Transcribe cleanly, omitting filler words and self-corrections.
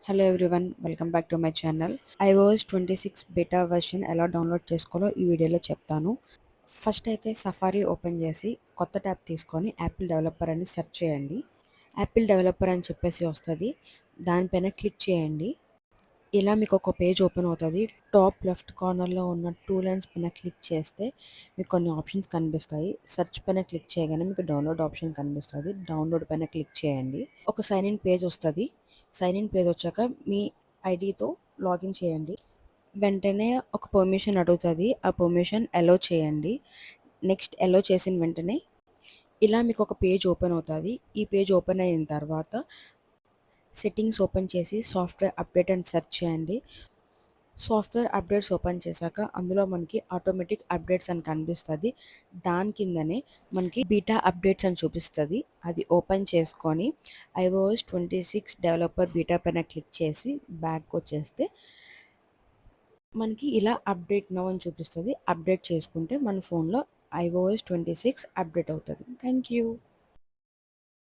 Hello everyone, welcome back to my channel. iOS 26 beta version ఎలా download చేసుకోవాలో ఈ వీడియోలో చెప్తాను. ఫస్ట్ అయితే సఫారీ ఓపెన్ చేసి కొత్త ట్యాబ్ తీసుకొని యాపిల్ డెవలపర్ అని సెర్చ్ చేయండి. యాపిల్ డెవలపర్ అని చెప్పేసి వస్తుంది, దానిపైన క్లిక్ చేయండి. ఇలా మీకు ఒక పేజ్ ఓపెన్ అవుతుంది. టాప్ లెఫ్ట్ కార్నర్లో ఉన్న టూ లైన్స్ పైన క్లిక్ చేస్తే మీకు కొన్ని ఆప్షన్స్ కనిపిస్తాయి. సెర్చ్ పైన క్లిక్ చేయగానే మీకు డౌన్లోడ్ ఆప్షన్ కనిపిస్తుంది. డౌన్లోడ్ పైన క్లిక్ చేయండి. ఒక సైన్ ఇన్ పేజ్ వస్తుంది. సైన్ ఇన్ పేజ్ వచ్చాక మీ ఐడితో లాగిన్ చేయండి. వెంటనే ఒక పర్మిషన్ అడుగుతుంది. ఆ పర్మిషన్ అలో చేయండి. నెక్స్ట్ అలో చేసిన వెంటనే ఇలా మీకు ఒక పేజ్ ఓపెన్ అవుతుంది. ఈ పేజ్ ఓపెన్ అయిన తర్వాత సెట్టింగ్స్ ఓపెన్ చేసి సాఫ్ట్వేర్ అప్డేట్ అని సెర్చ్ చేయండి. సాఫ్ట్వేర్ అప్డేట్స్ ఓపెన్ చేశాక అందులో మనకి ఆటోమేటిక్ అప్డేట్స్ అని కనిపిస్తుంది. దాని కిందనే మనకి బీటా అప్డేట్స్ అని చూపిస్తుంది. అది ఓపెన్ చేసుకొని iOS 26 డెవలపర్ బీటా పైన క్లిక్ చేసి బ్యాక్ వచ్చేస్తే మనకి ఇలా అప్డేట్ నౌ అని చూపిస్తుంది. అప్డేట్ చేసుకుంటే మన ఫోన్లో iOS 26 అప్డేట్ అవుతుంది. Thank you.